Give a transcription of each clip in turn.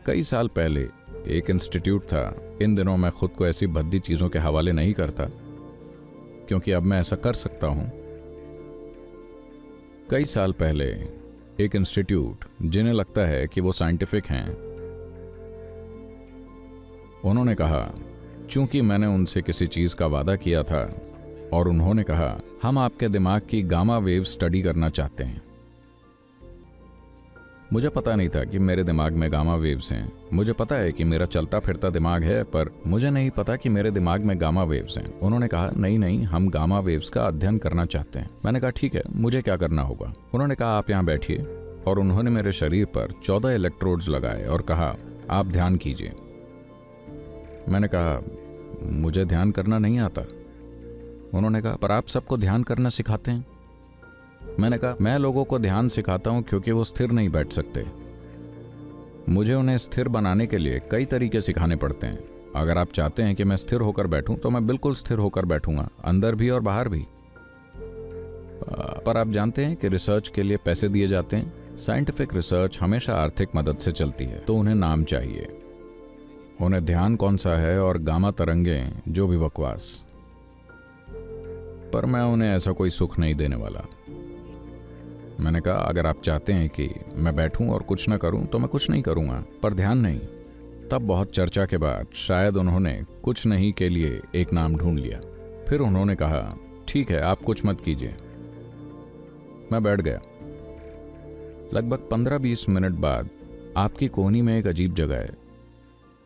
कई साल पहले एक इंस्टीट्यूट था। इन दिनों मैं खुद को ऐसी भद्दी चीज़ों के हवाले नहीं करता, क्योंकि अब मैं ऐसा कर सकता हूं। कई साल पहले एक इंस्टीट्यूट, जिन्हें लगता है कि वो साइंटिफिक हैं, उन्होंने कहा, चूंकि मैंने उनसे किसी चीज़ का वादा किया था और उन्होंने कहा, हम आपके दिमाग की गामा वेव स्टडी करना चाहते हैं। मुझे पता नहीं था कि मेरे दिमाग में गामा वेव्स हैं। मुझे पता है कि मेरा चलता फिरता दिमाग है, पर मुझे नहीं पता कि मेरे दिमाग में गामा वेव्स हैं। उन्होंने कहा, नहीं नहीं, हम गामा वेव्स का अध्ययन करना चाहते हैं। मैंने कहा, ठीक है, मुझे क्या करना होगा? उन्होंने कहा, आप यहाँ बैठिए, और उन्होंने मेरे शरीर पर 14 इलेक्ट्रोड्स लगाए और कहा, आप ध्यान कीजिए। मैंने कहा, मुझे ध्यान करना नहीं आता। उन्होंने कहा, पर आप सबको ध्यान करना सिखाते हैं। मैंने कहा, मैं लोगों को ध्यान सिखाता हूं क्योंकि वो स्थिर नहीं बैठ सकते। मुझे उन्हें स्थिर बनाने के लिए कई तरीके सिखाने पड़ते हैं। अगर आप चाहते हैं कि मैं स्थिर होकर बैठूं तो मैं बिल्कुल स्थिर होकर बैठूंगा, अंदर भी और बाहर भी। पर आप जानते हैं कि रिसर्च के लिए पैसे दिए जाते हैं। साइंटिफिक रिसर्च हमेशा आर्थिक मदद से चलती है, तो उन्हें नाम चाहिए। उन्हें ध्यान कौन सा है और गामा तरंगें, जो भी बकवास। पर मैं उन्हें ऐसा कोई सुख नहीं देने वाला। मैंने कहा, अगर आप चाहते हैं कि मैं बैठूं और कुछ ना करूं तो मैं कुछ नहीं करूंगा, पर ध्यान नहीं। तब बहुत चर्चा के बाद शायद उन्होंने कुछ नहीं के लिए एक नाम ढूंढ लिया। फिर उन्होंने कहा, ठीक है, आप कुछ मत कीजिए। मैं बैठ गया। लगभग 15-20 मिनट बाद आपकी कोहनी में एक अजीब जगह है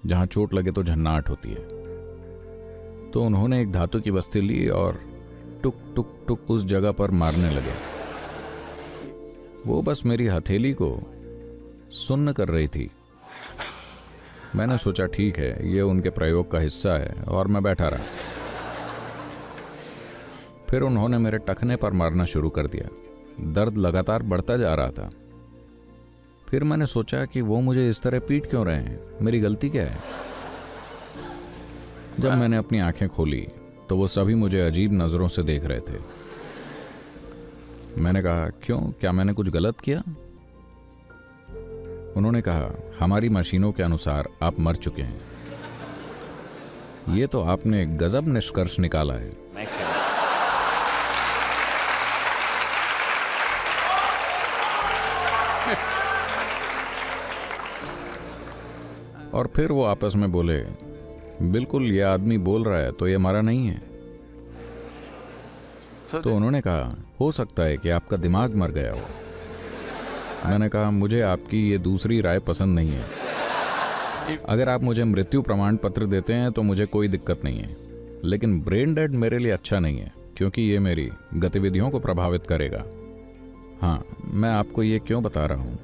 जहां चोट लगे तो झन्नाहट होती है। तो उन्होंने एक धातु की बस्ती ली और टुक टुक टुक उस जगह पर मारने लगे। वो बस मेरी हथेली को सुन्न कर रही थी। मैंने सोचा, ठीक है, ये उनके प्रयोग का हिस्सा है, और मैं बैठा रहा। फिर उन्होंने मेरे टखने पर मारना शुरू कर दिया। दर्द लगातार बढ़ता जा रहा था। फिर मैंने सोचा कि वो मुझे इस तरह पीट क्यों रहे हैं, मेरी गलती क्या है? जब मैंने अपनी आंखें खोली तो वो सभी मुझे अजीब नजरों से देख रहे थे। मैंने कहा, क्यों, क्या मैंने कुछ गलत किया? उन्होंने कहा, हमारी मशीनों के अनुसार आप मर चुके हैं। ये तो आपने गजब निष्कर्ष निकाला है। और फिर वो आपस में बोले, बिल्कुल, ये आदमी बोल रहा है तो ये मरा नहीं है। तो उन्होंने कहा, हो सकता है कि आपका दिमाग मर गया हो। मैंने कहा, मुझे आपकी ये दूसरी राय पसंद नहीं है। अगर आप मुझे मृत्यु प्रमाण पत्र देते हैं तो मुझे कोई दिक्कत नहीं है, लेकिन ब्रेन डेड मेरे लिए अच्छा नहीं है, क्योंकि ये मेरी गतिविधियों को प्रभावित करेगा। हाँ, मैं आपको ये क्यों बता रहा हूं?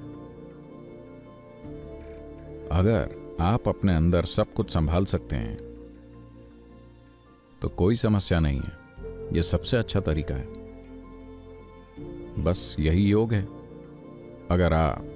अगर आप अपने अंदर सब कुछ संभाल सकते हैं तो कोई समस्या नहीं है। यह सबसे अच्छा तरीका है। बस यही योग है। अगर आप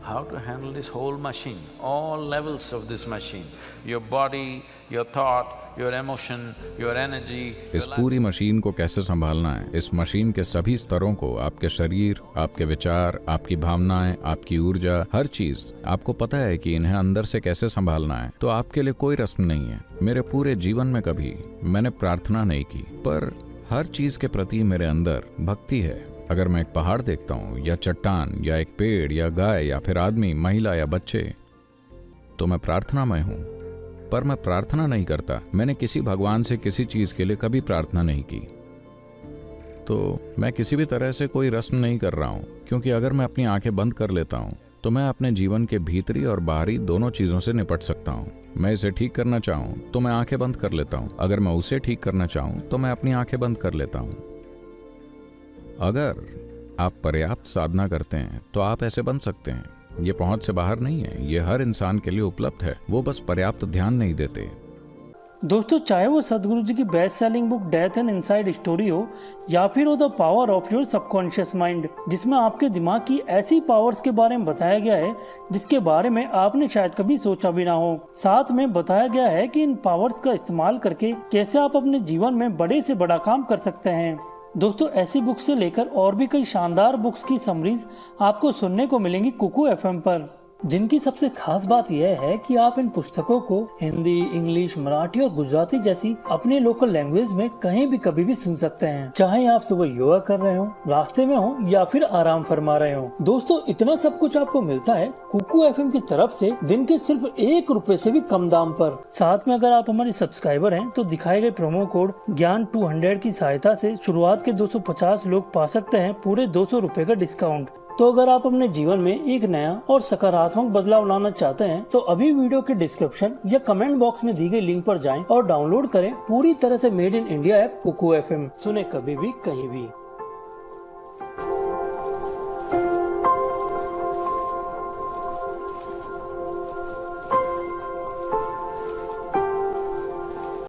how to handle this whole machine, all levels of this machine, your body, your thought, your emotion, your energy, इस पूरी मशीन को कैसे संभालना है, इस मशीन के सभी स्तरों को, आपके शरीर, आपके विचार, आपकी भावनाएं, आपकी ऊर्जा, हर चीज आपको पता है कि इन्हें अंदर से कैसे संभालना है, तो आपके लिए कोई रस्म नहीं है। मेरे पूरे जीवन में कभी मैंने प्रार्थना नहीं की, पर हर चीज के प्रति मेरे अंदर भक्ति है। अगर मैं एक पहाड़ देखता हूँ, या चट्टान, या एक पेड़, या गाय, या फिर आदमी, महिला या बच्चे, तो मैं प्रार्थनामय हूँ। पर मैं प्रार्थना नहीं करता। मैंने किसी भगवान से किसी चीज के लिए कभी प्रार्थना नहीं की। तो मैं किसी भी तरह से कोई रस्म नहीं कर रहा हूँ, क्योंकि अगर मैं अपनी आंखें बंद कर लेता हूँ तो मैं अपने जीवन के भीतरी और बाहरी दोनों चीजों से निपट सकता हूँ। मैं इसे ठीक करना चाहूँ तो मैं आंखें बंद कर लेता हूँ। अगर मैं उसे ठीक करना चाहूँ तो मैं अपनी आंखें बंद कर लेता हूँ। अगर आप पर्याप्त साधना करते हैं तो आप ऐसे बन सकते हैं। ये पहुंच से बाहर नहीं है, ये हर इंसान के लिए उपलब्ध है। वो बस पर्याप्त ध्यान नहीं देते। दोस्तों, चाहे वो सदगुरु जी की best selling book death and inside story हो, या फिर हो the power of your subconscious mind, जिसमें आपके दिमाग की ऐसी पावर्स के बारे में बताया गया है जिसके बारे में आपने शायद कभी सोचा भी ना हो। साथ में बताया गया है कि इन पावर्स का इस्तेमाल करके कैसे आप अपने जीवन में बड़े से बड़ा काम कर सकते हैं। दोस्तों, ऐसी बुक से लेकर और भी कई शानदार बुक्स की समरीज आपको सुनने को मिलेंगी कुकू एफएम पर। जिनकी सबसे खास बात यह है कि आप इन पुस्तकों को हिंदी, इंग्लिश, मराठी और गुजराती जैसी अपने लोकल लैंग्वेज में कहीं भी कभी भी सुन सकते हैं, चाहे आप सुबह योगा कर रहे हो, रास्ते में हो या फिर आराम फरमा रहे हो। दोस्तों, इतना सब कुछ आपको मिलता है कुकू एफएम की तरफ से दिन के सिर्फ ₹1 से भी कम दाम पर। साथ में अगर आप हमारे सब्सक्राइबर हैं तो दिखाए गए प्रोमो कोड ज्ञान 200 की सहायता से शुरुआत के 250 लोग पा सकते हैं पूरे ₹200 का डिस्काउंट। तो अगर आप अपने जीवन में एक नया और सकारात्मक बदलाव लाना चाहते हैं तो अभी वीडियो के डिस्क्रिप्शन या कमेंट बॉक्स में दी गई लिंक पर जाएं और डाउनलोड करें पूरी तरह से made in India app Kuku FM. सुने कभी भी कहीं भी।